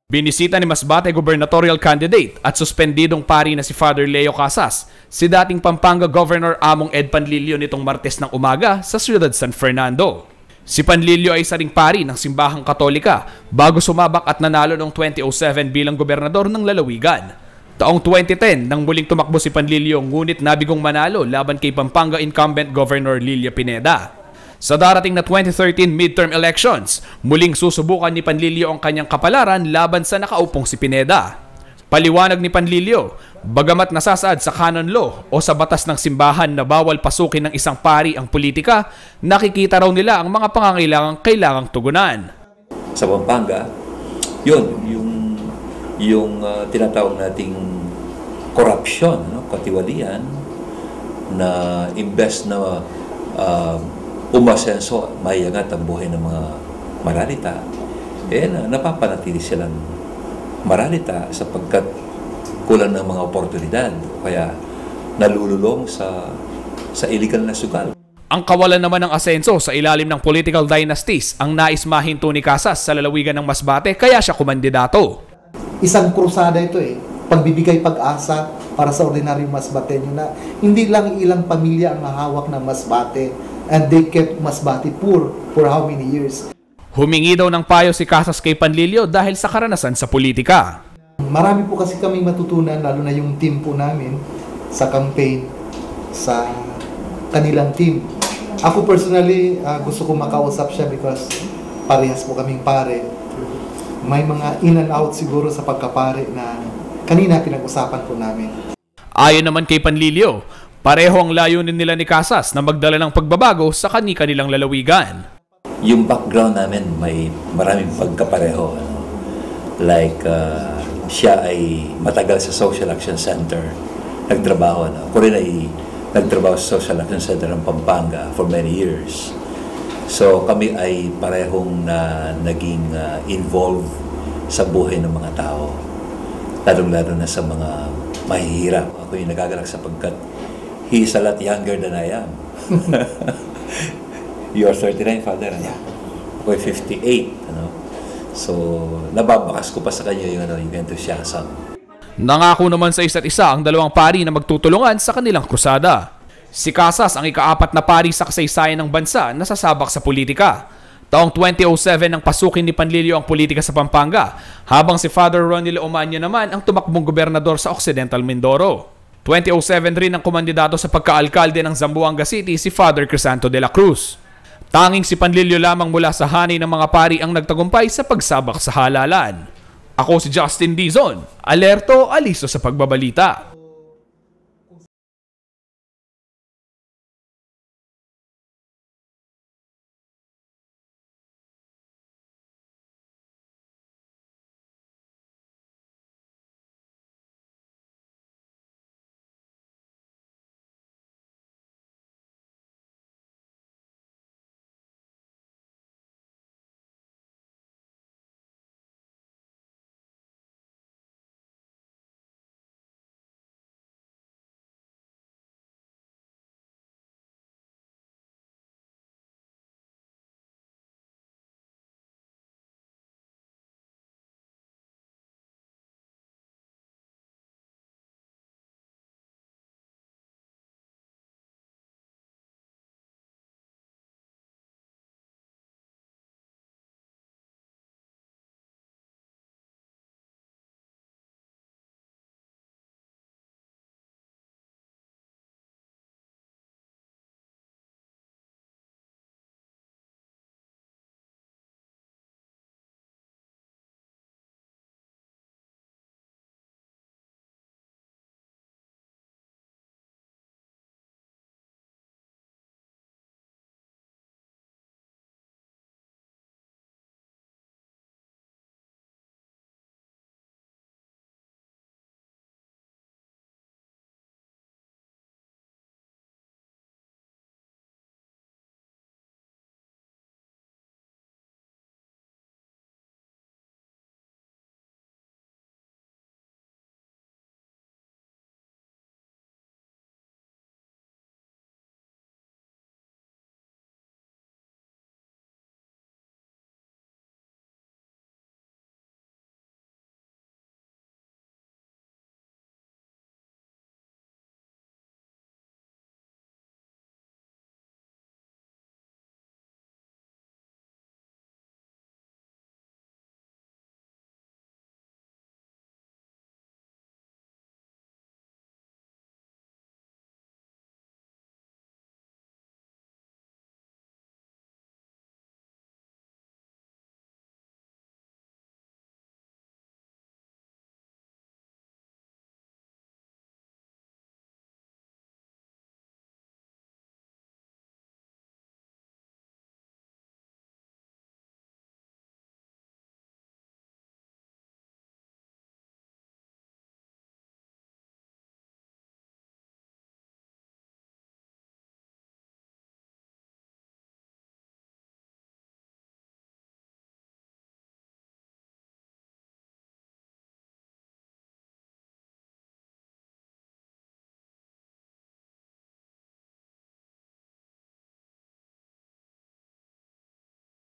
Binisita ni Masbate gubernatorial candidate at suspendidong pari na si Father Leo Casas si dating Pampanga Governor Among Ed Panlilio nitong Martes ng umaga sa siyudad San Fernando. Si Panlilio ay isa ring pari ng simbahang Katolika bago sumabak at nanalo noong 2007 bilang gobernador ng lalawigan. Taong 2010 nang muling tumakbo si Panlilio ngunit nabigong manalo laban kay Pampanga incumbent Governor Lilia Pineda. Sa darating na 2013 midterm elections, muling susubukan ni Panlilio ang kanyang kapalaran laban sa nakaupong si Pineda. Paliwanag ni Panlilio, bagamat nasasaad sa canon law o sa batas ng simbahan na bawal pasukin ng isang pari ang politika, nakikita raw nila ang mga pangangailangang kailangang tugunan. Sa Pampanga, yung tinatawag nating corruption, katiwalian, na imbes na umasenso, maiangat ang buhay ng mga maralita, napapanatili silang maralita sapagkat kulang ng mga oportunidad, kaya nalululong sa illegal na sugal. Ang kawalan naman ng asenso sa ilalim ng political dynasties ang nais mahinto ni Casas sa lalawigan ng Masbate kaya siya kumandidato. Isang krusada ito pagbibigay pag-asa para sa ordinaryong Masbateño na hindi lang ilang pamilya ang hawak ng Masbate. And they kept Masbate poor for how many years? Humingi daw ng payo si Casas kay Panlilio dahil sa karanasan sa politika. Marami po kasi kaming matutunan, lalo na yung team po namin sa campaign, sa kanilang team. Ako personally, gusto ko makausap siya because parehas po kaming pare. May mga in and out siguro sa pagkapare na kanina pinag-usapan po namin. Ayon naman kay Panlilio, pareho ang layunin nila ni Casas na magdala ng pagbabago sa kanilang lalawigan. Yung background namin may maraming pagkapareho. Like, siya ay matagal sa Social Action Center. Nagtrabaho. Ako rin ay nagtrabaho sa Social Action Center ng Pampanga for many years. So kami ay parehong naging involved sa buhay ng mga tao. Lalong-lalo na sa mga mahihirap. Ako yung nagagalak sapagkat he is a lot younger than I am. You are 39, Father. Ano? Yeah. Ako ay 58. Ano? So, nababakas ko pa sa kanya yung enthusiasm. Nangako naman sa isa't isa ang dalawang pari na magtutulungan sa kanilang krusada. Si Casas ang ika-4 na pari sa kasaysayan ng bansa na sasabak sa politika. Taong 2007 nang pasukin ni Panlilio ang politika sa Pampanga, habang si Father Ronnie Leomania naman ang tumakbong gobernador sa Occidental Mindoro. 2007 rin ang kumandidato sa pagkaalkalde ng Zamboanga City si Father Crisanto de la Cruz. Tanging si Panlilio lamang mula sa hanay ng mga pari ang nagtagumpay sa pagsabak sa halalan. Ako si Justin Dizon, alerto, aliso sa pagbabalita.